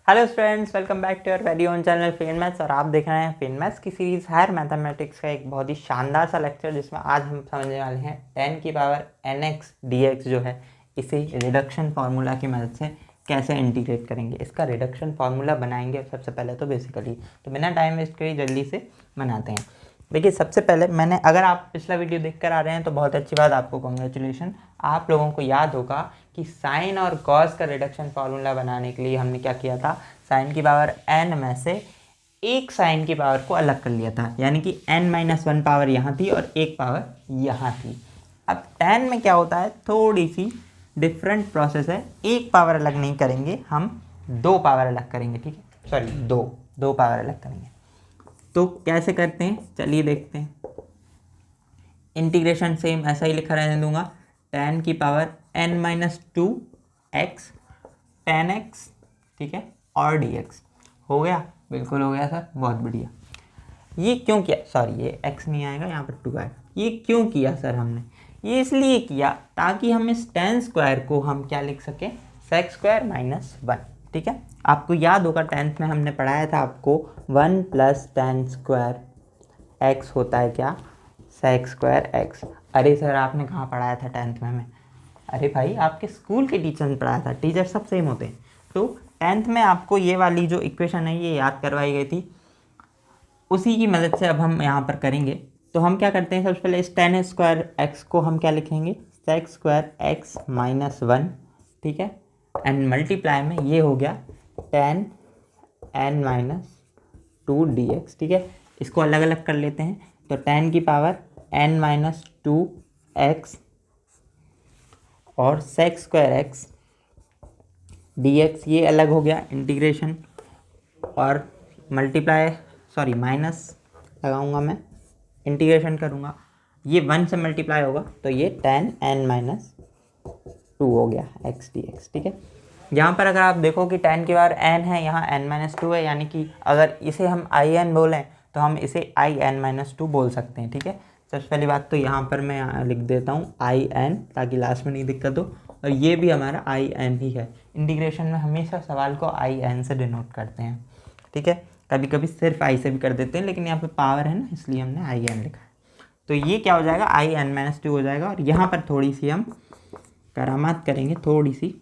Hello students, welcome back to your very own channel Fen Maths. और आप देख रहे हैं फेन मैथ्स की सीरीज़ हायर मैथमेटिक्स का एक बहुत ही शानदार सा लेक्चर, जिसमें आज हम समझने वाले हैं 10 की पावर nx dx जो है, इसे रिडक्शन फार्मूला की मदद से कैसे इंटीग्रेट करेंगे। इसका रिडक्शन फार्मूला बनाएंगे सबसे पहले तो बेसिकली, तो बिना टाइम वेस्ट करे जल्दी से बनाते हैं। देखिए, सबसे पहले मैंने, अगर आप पिछला वीडियो देख कर आ रहे हैं तो बहुत अच्छी बात, आपको कॉन्ग्रेचुलेशन। आप लोगों को याद होगा कि साइन और कॉस का रिडक्शन फार्मूला बनाने के लिए हमने क्या किया था, साइन की पावर n में से एक साइन की पावर को अलग कर लिया था, यानी कि n-1 पावर यहाँ थी और एक पावर यहाँ थी। अब tan में क्या होता है, थोड़ी सी डिफरेंट प्रोसेस है। एक पावर अलग नहीं करेंगे हम, दो पावर अलग करेंगे, ठीक है, सॉरी दो पावर अलग करेंगे। तो कैसे करते हैं, चलिए देखते हैं। इंटीग्रेशन सेम ऐसा ही लिखा रहने दूंगा, tan की power n-2 x tan x, ठीक है, और dx। हो गया, बिल्कुल हो गया सर, बहुत बढ़िया। ये क्यों किया, सॉरी ये x नहीं आएगा, यहाँ पर 2 आएगा। ये क्यों किया सर हमने, ये इसलिए किया ताकि हम इस tan स्क्वायर को हम क्या लिख सकें, sec स्क्वायर -1, ठीक है। आपको याद होगा 10th में हमने पढ़ाया था आपको 1 + tan स्क्वायर x होता है क्या, sec स्क्वायर x। अरे सर आपने कहाँ पढ़ाया था 10th में हमें, अरे भाई आपके स्कूल के टीचर ने पढ़ाया था, टीचर सब सेम होते हैं। तो 10th में आपको ये वाली जो इक्वेशन है ये याद करवाई गई थी, उसी की मदद से अब हम यहाँ पर करेंगे। तो हम क्या करते हैं, सबसे पहले इस tan स्क्वायर x को हम क्या लिखेंगे, sec स्क्वायर x -1, ठीक है, एंड मल्टीप्लाई में ये हो गया tan n-2 dx, ठीक है। इसको अलग अलग कर लेते हैं, तो tan की पावर n-2 x और sec स्क्वायर x dx, ये अलग हो गया इंटीग्रेशन, और मल्टीप्लाई, सॉरी माइनस लगाऊंगा मैं, इंटीग्रेशन करूंगा, ये 1 से मल्टीप्लाई होगा तो ये tan n-2 हो गया x dx, ठीक है। यहाँ पर अगर आप देखो कि tan की बार n है, यहाँ n-2 है, यानी कि अगर इसे हम in बोलें तो हम इसे in-2 बोल सकते हैं, ठीक है। सबसे पहली बात तो यहाँ पर मैं लिख देता हूँ in, ताकि लास्ट में नहीं दिक्कत हो, और ये भी हमारा in ही है। इंटीग्रेशन में हमेशा सवाल को in से डिनोट करते हैं, ठीक है। कभी कभी सिर्फ i से भी कर देते हैं, लेकिन यहाँ पे पावर है ना, इसलिए हमने in लिखा है। तो ये क्या हो जाएगा, in-2 हो जाएगा। और यहाँ पर थोड़ी सी हम करामात करेंगे, थोड़ी सी,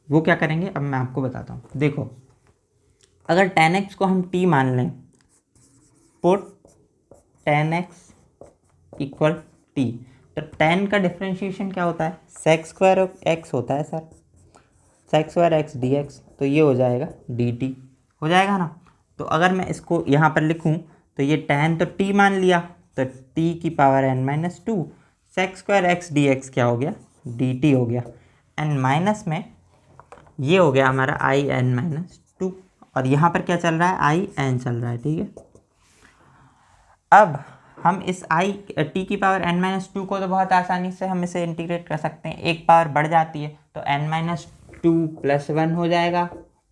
वो क्या करेंगे अब मैं आपको बताता हूँ। देखो, अगर tan x को हम t मान लें, put tan x equal t, तो tan का डिफ्रेंशिएशन क्या होता है, sec स्क्वायर x होता है sir, sec square x dx, तो ये हो जाएगा dt, हो जाएगा ना। तो अगर मैं इसको यहाँ पर लिखूँ तो ये tan तो t मान लिया, तो t की power n-2 sec square x dx क्या हो गया, dt हो गया, एंड माइनस में ये हो गया हमारा in-2, और यहाँ पर क्या चल रहा है, in चल रहा है, ठीक है। अब हम इस t की पावर n-2 को तो बहुत आसानी से हम इसे इंटीग्रेट कर सकते हैं, एक पावर बढ़ जाती है तो n-2 + 1 हो जाएगा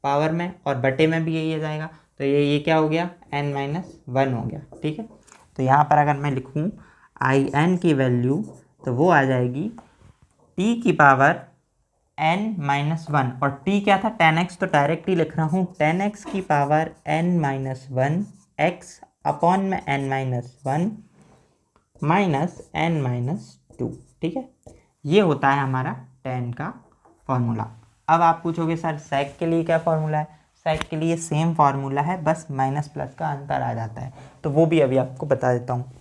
पावर में, और बटे में भी यही हो जाएगा, तो ये क्या हो गया, n-1 हो गया, ठीक है। तो यहाँ पर अगर मैं लिखूँ in की वैल्यू, तो वो आ जाएगी t की पावर n-1, और t क्या था, tan x, तो डायरेक्ट ही लिख रहा हूँ, tan x की पावर n-1 x अपॉन में n-1 माइनस n-2, ठीक है। ये होता है हमारा tan का फॉर्मूला। अब आप पूछोगे सर sec के लिए क्या फॉर्मूला है, sec के लिए सेम फॉर्मूला है, बस माइनस प्लस का अंतर आ जाता है, तो वो भी अभी आपको बता देता हूँ,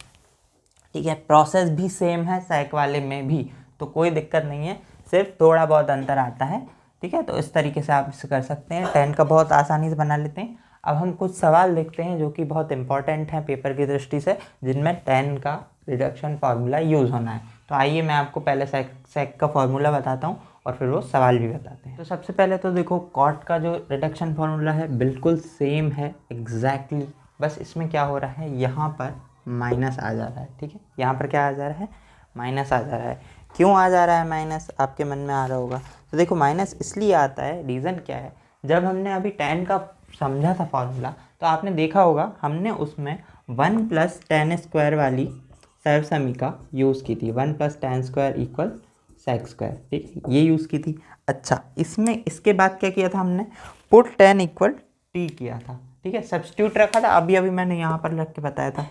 ठीक है। प्रोसेस भी सेम है sec वाले में भी, तो कोई दिक्कत नहीं है, सिर्फ थोड़ा बहुत अंतर आता है, ठीक है। तो इस तरीके से आप इसे कर सकते हैं, tan का बहुत आसानी से बना लेते हैं। अब हम कुछ सवाल देखते हैं जो कि बहुत इंपॉर्टेंट हैं पेपर की दृष्टि से, जिनमें tan का रिडक्शन फार्मूला यूज़ होना है। तो आइए मैं आपको पहले sec का फार्मूला बताता हूँ और फिर वो सवाल भी बताते हैं। तो सबसे पहले तो देखो, cot का जो रिडक्शन फार्मूला है बिल्कुल सेम है एग्जैक्टली, बस इसमें क्या हो रहा है, यहाँ पर माइनस आ जा रहा है, ठीक है। यहाँ पर क्या आ जा रहा है, माइनस आ जा रहा है। क्यों आ जा रहा है माइनस, आपके मन में आ रहा होगा। तो देखो, माइनस इसलिए आता है, रीज़न क्या है, जब हमने अभी tan का समझा था फॉर्मूला, तो आपने देखा होगा हमने उसमें 1 + tan स्क्वायर वाली सर्वसमीका यूज़ की थी, 1 + tan square equal sec square, ठीक है, ये यूज़ की थी। अच्छा, इसमें इसके बाद क्या किया था हमने, पुट टेन इक्वल टी किया था, ठीक है, सब्स्टिट्यूट रखा था, अभी अभी मैंने यहाँ पर रख के बताया था।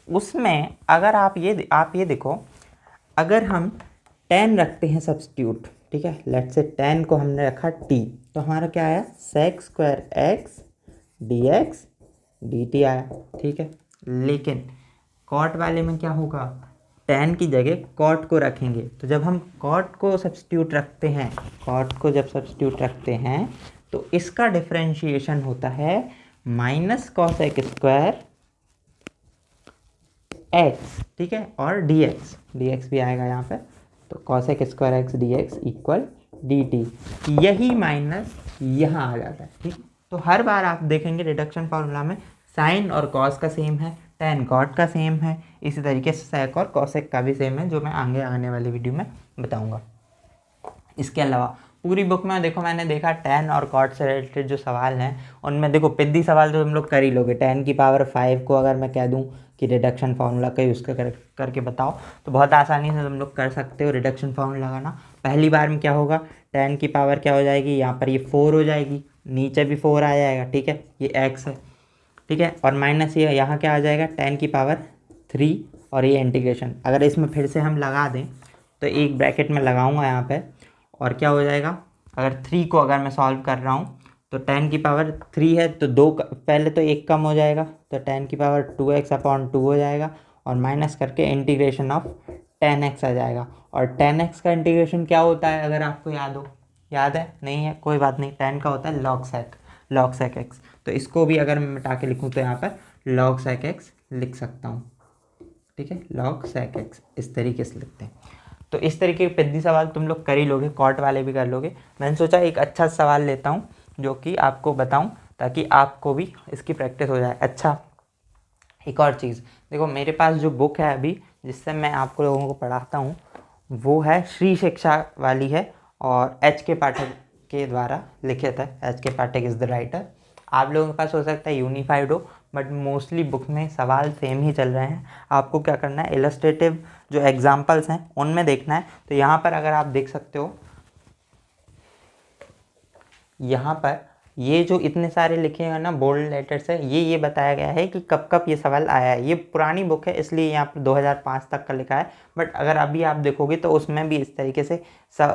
उसमें अगर आप ये देखो, अगर हम टेन रखते हैं सब्स्टिट्यूट, ठीक है, लेट्स से टेन को हमने रखा टी, तो हमारा क्या आया, sec square x d x d t आया, ठीक है। लेकिन कॉट वाले में क्या होगा, टेन की जगह कॉट को रखेंगे, तो जब हम कॉट को सब्स्टिट्यूट रखते हैं, कॉट को जब सब्स्टिट्यूट रखते हैं तो इसका डिफरेंशिएशन होता है माइनस कॉसेक स्क्वायर एक्स, ठीक है, और डी एक्स भी आएगा यहाँ पे, तो cosec square x d x equal D T, यही माइनस यहाँ आ जाता है, ठीक है। तो हर बार आप देखेंगे रिडक्शन फार्मूला में साइन और कॉस का सेम है, टेन कॉट का सेम है, इसी तरीके से सेक और कॉसेक का भी सेम है, जो मैं आगे आने वाली वीडियो में बताऊँगा। इसके अलावा पूरी बुक में देखो, मैंने देखा टेन और कॉट से रिलेटेड जो सवाल हैं उनमें देखो पिद्दी सवाल तो तुम लोग कर ही लोगे। 10 की पावर 5 को अगर मैं कह दूं कि रिडक्शन फार्मूला का यूज़ करके बताओ, तो बहुत आसानी से तुम लोग कर सकते हो रिडक्शन फार्मूला लगाना। पहली बार में क्या होगा, 10 की पावर क्या हो जाएगी, यहाँ पर ये 4 हो जाएगी, नीचे भी 4 आ जाएगा, ठीक है, ये एक्स है, ठीक है, और माइनस ये यहाँ क्या आ जाएगा, 10 की पावर 3, और ये इंटीग्रेशन अगर इसमें फिर से हम लगा दें तो एक ब्रैकेट में लगाऊंगा यहाँ पे, और क्या हो जाएगा, अगर 3 को अगर मैं सॉल्व कर रहा हूँ तो 10 की पावर 3 है तो पहले तो एक कम हो जाएगा, तो 10 की पावर 2x/2 हो जाएगा, और माइनस करके इंटीग्रेशन ऑफ 10x आ जाएगा। और 10x का इंटीग्रेशन क्या होता है, अगर आपको याद है नहीं है कोई बात नहीं, 10 का होता है log sec x, तो इसको भी अगर मैं मिटा के लिखूँ तो यहाँ पर log sec x लिख सकता हूँ, ठीक है, log sec x इस तरीके से लिखते हैं। तो इस तरीके के पिद्दी सवाल तुम लोग कर ही लोगे, कॉट वाले भी कर लोगे। मैंने सोचा एक अच्छा सवाल लेता हूँ जो कि आपको बताऊँ, ताकि आपको भी इसकी प्रैक्टिस हो जाए। अच्छा, एक और चीज़ देखो, मेरे पास जो बुक है अभी जिससे मैं आपको लोगों को पढ़ाता हूँ वो है श्री शिक्षा वाली है, और एच के पाठक के द्वारा लिखित है, एच के पाठक इज़ द राइटर। आप लोगों के पास हो सकता है यूनिफाइड हो, बट मोस्टली बुक में सवाल सेम ही चल रहे हैं। आपको क्या करना है, इलस्ट्रेटिव जो एग्जाम्पल्स हैं उनमें देखना है। तो यहाँ पर अगर आप देख सकते हो, यहाँ पर ये जो इतने सारे लिखे हैं ना बोल्ड लेटर से, ये बताया गया है कि कब कब ये सवाल आया है। ये पुरानी बुक है इसलिए यहाँ पर 2005 तक का लिखा है, बट अगर अभी आप देखोगे तो उसमें भी इस तरीके से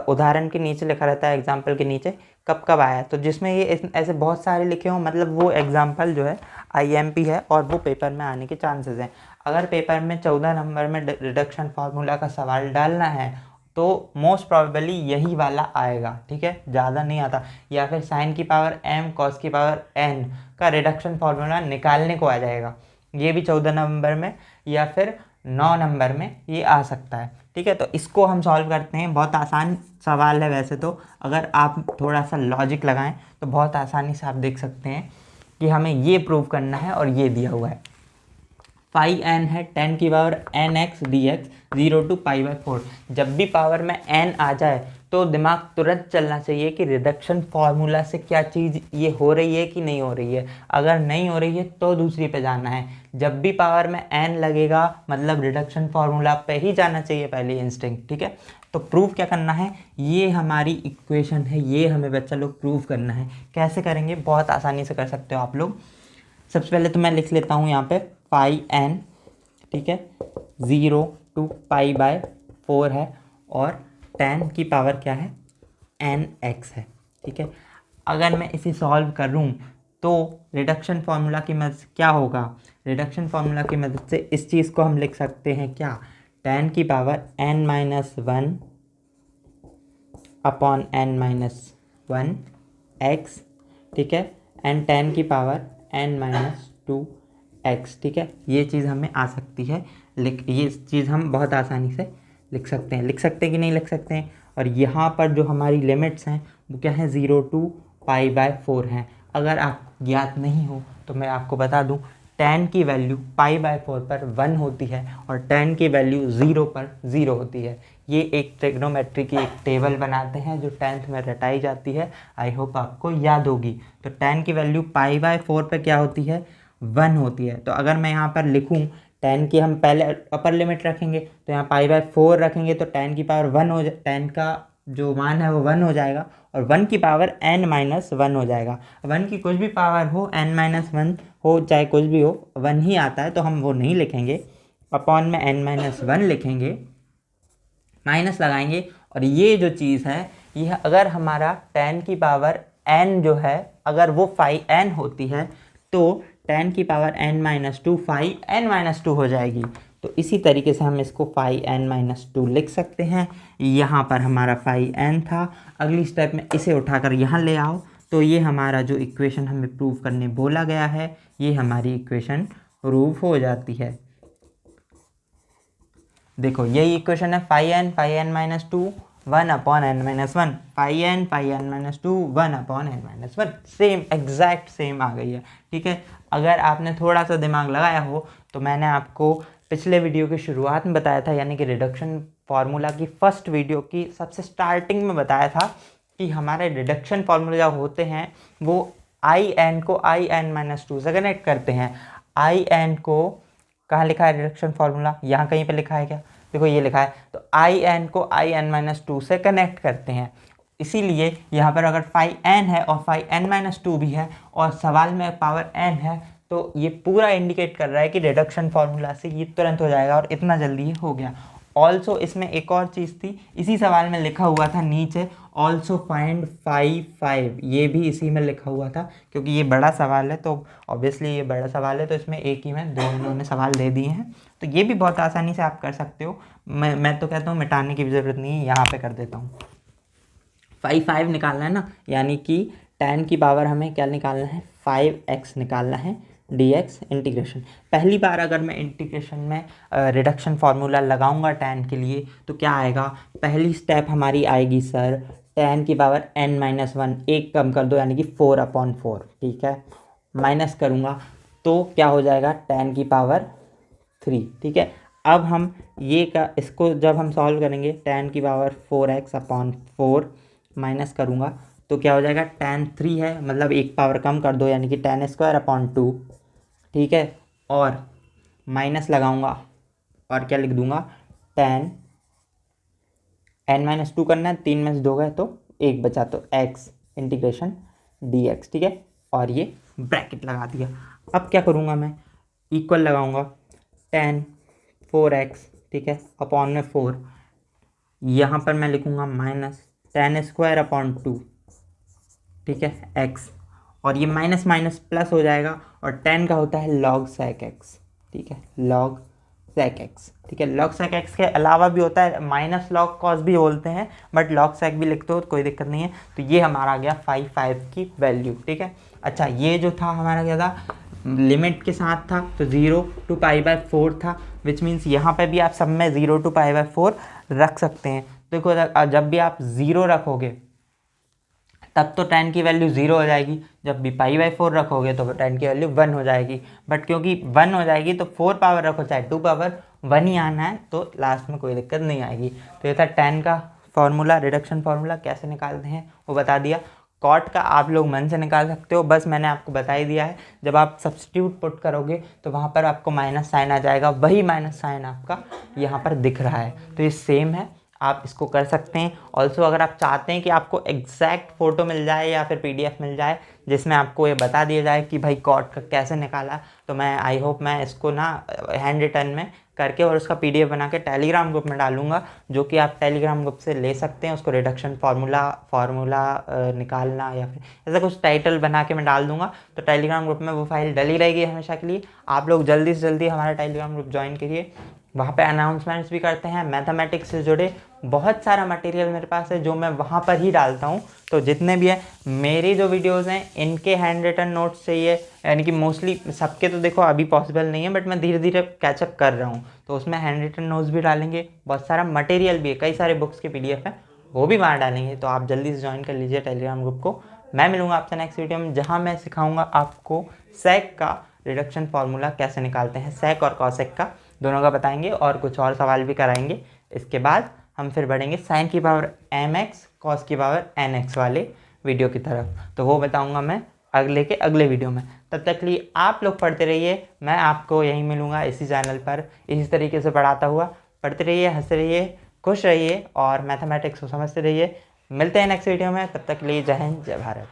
उदाहरण के नीचे लिखा रहता है, एग्जाम्पल के नीचे कब कब आया है। तो जिसमें ये ऐसे बहुत सारे लिखे हों, मतलब वो एग्जाम्पल जो है IMP है और वो पेपर में आने के चांसेस हैं। अगर पेपर में 14 नंबर में रिडक्शन फार्मूला का सवाल डालना है तो मोस्ट प्रोबेबली यही वाला आएगा, ठीक है, ज़्यादा नहीं आता। या फिर साइन की पावर m कॉस की पावर n का रिडक्शन फार्मूला निकालने को आ जाएगा, ये भी 14 नंबर में या फिर 9 नंबर में ये आ सकता है, ठीक है। तो इसको हम सॉल्व करते हैं, बहुत आसान सवाल है वैसे तो, अगर आप थोड़ा सा लॉजिक लगाएं तो बहुत आसानी से आप देख सकते हैं कि हमें ये प्रूव करना है, और ये दिया हुआ है फाई n है 10 की पावर nx dx 0 to π/4। जब भी पावर में n आ जाए तो दिमाग तुरंत चलना चाहिए कि रिडक्शन फार्मूला से क्या चीज़ ये हो रही है कि नहीं हो रही है। अगर नहीं हो रही है तो दूसरी पे जाना है। जब भी पावर में n लगेगा मतलब रिडक्शन फार्मूला पे ही जाना चाहिए पहले इंस्टिंक्ट, ठीक है। तो प्रूव क्या करना है, ये हमारी इक्वेशन है, ये हमें बच्चा लोग प्रूव करना है। कैसे करेंगे, बहुत आसानी से कर सकते हो आप लोग। सबसे पहले तो मैं लिख लेता हूँ यहाँ पे पाई n, ठीक है, 0 to π/4 है, और 10 की पावर क्या है, nx है, ठीक है। अगर मैं इसे सॉल्व करूँ तो रिडक्शन फार्मूला की मदद से क्या होगा, रिडक्शन फार्मूला की मदद से इस चीज़ को हम लिख सकते हैं क्या, 10 की power n-1 upon n-1 x, ठीक है, एंड 10 की पावर n-2 x, ठीक है। ये चीज़ हमें आ सकती है, ये चीज़ हम बहुत आसानी से लिख सकते हैं कि नहीं लिख सकते हैं। और यहाँ पर जो हमारी लिमिट्स हैं वो क्या है, 0 to π/4 हैं। अगर आप ज्ञात नहीं हो तो मैं आपको बता दूँ, 10 की वैल्यू π/4 पर 1 होती है और 10 की वैल्यू 0 पर 0 होती है। ये एक ट्रिग्नोमेट्री की एक टेबल बनाते हैं जो 10th में रटाई जाती है, आई होप आपको याद होगी। तो 10 की वैल्यू π/4 पर क्या होती है, 1 होती है। तो अगर मैं यहाँ पर लिखूँ tan की हम पहले अपर लिमिट रखेंगे तो यहाँ π/4 रखेंगे तो tan की पावर 1 हो tan का जो मान है वो 1 हो जाएगा और 1 की पावर n-1 हो जाएगा। 1 की कुछ भी पावर हो n-1 हो चाहे कुछ भी हो 1 ही आता है, तो हम वो नहीं लिखेंगे, अपॉन में n-1 लिखेंगे, माइनस लगाएंगे। और ये जो चीज़ है यह अगर हमारा tan की पावर n जो है अगर वो phi n होती है तो tan की पावर n-2 phi n-2 हो जाएगी। तो इसी तरीके से हम इसको phi n-2 लिख सकते हैं। यहाँ पर हमारा phi n था, अगली स्टेप में इसे उठाकर यहाँ ले आओ तो ये हमारा जो इक्वेशन हमें प्रूव करने बोला गया है ये हमारी इक्वेशन प्रूव हो जाती है। देखो यही इक्वेशन है phi n-2 1 अपॉन n-1 phi n-2 1 अपॉन n-1 सेम एग्जैक्ट सेम आ गई है। ठीक है, अगर आपने थोड़ा सा दिमाग लगाया हो तो मैंने आपको पिछले वीडियो की शुरुआत में बताया था, यानी कि रिडक्शन फार्मूला की फर्स्ट वीडियो की सबसे स्टार्टिंग में बताया था कि हमारे रिडक्शन फार्मूला जो होते हैं वो आई एन को आई n-2 से कनेक्ट करते हैं। आई एन को कहाँ लिखा है रिडक्शन फार्मूला, यहाँ कहीं पे लिखा है क्या, देखो ये लिखा है, तो आई एन को आई n-2 से कनेक्ट करते हैं। इसीलिए यहाँ पर अगर phi n है और phi n-2 भी है और सवाल में पावर n है तो ये पूरा इंडिकेट कर रहा है कि रिडक्शन फार्मूला से ये तुरंत हो जाएगा और इतना जल्दी ये हो गया। ऑल्सो इसमें एक और चीज़ थी, इसी सवाल में लिखा हुआ था नीचे ऑल्सो फाइंड phi 5, ये भी इसी में लिखा हुआ था क्योंकि ये बड़ा सवाल है, तो ऑब्वियसली ये बड़ा सवाल है तो इसमें एक ही में दो इन्होंने सवाल दे दिए हैं, तो ये भी बहुत आसानी से आप कर सकते हो। मैं तो कहता हूँ मिटाने की भी ज़रूरत नहीं है, यहाँ पे कर देता हूँ। phi 5 निकालना है ना, यानी कि tan की पावर हमें क्या निकालना है 5x निकालना है dx इंटीग्रेशन। पहली बार अगर मैं इंटीग्रेशन में रिडक्शन फार्मूला लगाऊंगा tan के लिए तो क्या आएगा, पहली स्टेप हमारी आएगी सर tan की पावर n-1 एक कम कर दो यानी कि 4/4, ठीक है, माइनस करूँगा तो क्या हो जाएगा tan की पावर 3। ठीक है, अब हम ये का इसको जब हम सॉल्व करेंगे tan की पावर 4x/4 माइनस करूँगा तो क्या हो जाएगा tan 3 है, मतलब एक पावर कम कर दो यानी कि tan²/2। ठीक है, और माइनस लगाऊंगा और क्या लिख दूंगा tan n-2 करना है, 3 में से 2 गए तो 1 बचा तो x इंटीग्रेशन dx। ठीक है, और ये ब्रैकेट लगा दिया। अब क्या करूँगा मैं, इक्वल लगाऊंगा tan 4x, ठीक है, अपॉन में 4, यहाँ पर मैं लिखूँगा माइनस tan²/2, ठीक है, x, और ये माइनस माइनस प्लस हो जाएगा और tan का होता है log sec x, ठीक है, log sec x। ठीक है, log sec x के अलावा भी होता है माइनस log cos भी बोलते हैं, बट log sec भी लिखते हो तो कोई दिक्कत नहीं है। तो ये हमारा आ गया phi 5 की वैल्यू। ठीक है, अच्छा ये जो था हमारा क्या था, लिमिट के साथ था तो 0 to π/4 था, विच मीन्स यहाँ पे भी आप सब में 0 to π/4 रख सकते हैं। देखो जब भी आप 0 रखोगे तब तो tan की वैल्यू 0 हो जाएगी, जब भी π/4 रखोगे तो tan की वैल्यू 1 हो जाएगी, बट क्योंकि 1 हो जाएगी तो 4 पावर रखो चाहे 2 पावर 1 ही आना है तो लास्ट में कोई दिक्कत नहीं आएगी। तो ये था tan का फॉर्मूला, रिडक्शन फार्मूला कैसे निकालते हैं वो बता दिया। कॉट का आप लोग मन से निकाल सकते हो, बस मैंने आपको बता ही दिया है, जब आप सब्स्टिट्यूट पुट करोगे तो वहाँ पर आपको माइनस साइन आ जाएगा, वही माइनस साइन आपका यहाँ पर दिख रहा है, तो ये सेम है, आप इसको कर सकते हैं। ऑल्सो अगर आप चाहते हैं कि आपको एग्जैक्ट फ़ोटो मिल जाए या फिर PDF मिल जाए जिसमें आपको ये बता दिया जाए कि भाई कॉट का कैसे निकाला, तो मैं आई होप मैं इसको ना हैंड रिटन में करके और उसका PDF बना के टेलीग्राम ग्रुप में डालूंगा, जो कि आप टेलीग्राम ग्रुप से ले सकते हैं उसको। रिडक्शन फार्मूला निकालना या फिर ऐसा कुछ टाइटल बना के मैं डाल दूंगा, तो टेलीग्राम ग्रुप में वो फाइल डली रहेगी हमेशा के लिए। आप लोग जल्दी से जल्दी हमारा टेलीग्राम ग्रुप ज्वाइन करिए, वहाँ पे अनाउंसमेंट्स भी करते हैं, मैथमेटिक्स से जुड़े बहुत सारा मटेरियल मेरे पास है जो मैं वहाँ पर ही डालता हूँ। तो जितने भी है मेरी जो वीडियोस हैं इनके हैंड रिटन नोट्स चाहिए, यानी कि मोस्टली सबके तो देखो अभी पॉसिबल नहीं है, बट मैं धीरे धीरे कैचअप कर रहा हूँ, तो उसमें हैंड रिटन नोट्स भी डालेंगे, बहुत सारा मटेरियल भी है, कई सारे बुक्स के PDF है वो भी वहाँ डालेंगे। तो आप जल्दी से ज्वाइन कर लीजिए टेलीग्राम ग्रुप को। मैं मिलूँगा आपसे नेक्स्ट वीडियो में, जहाँ मैं सिखाऊँगा आपको सेक का रिडक्शन फार्मूला कैसे निकालते हैं, सेक और कॉसेक का दोनों का बताएंगे और कुछ और सवाल भी कराएंगे। इसके बाद हम फिर बढ़ेंगे साइन की पावर mx कॉस की पावर nx वाले वीडियो की तरफ, तो वो बताऊंगा मैं अगले के अगले वीडियो में। तब तक के लिए आप लोग पढ़ते रहिए, मैं आपको यहीं मिलूँगा इसी चैनल पर इसी तरीके से पढ़ाता हुआ। पढ़ते रहिए, हंसते रहिए, खुश रहिए और मैथमेटिक्स को समझते रहिए। मिलते हैं नेक्स्ट वीडियो में, तब तक के लिए जय हिंद, जय भारत।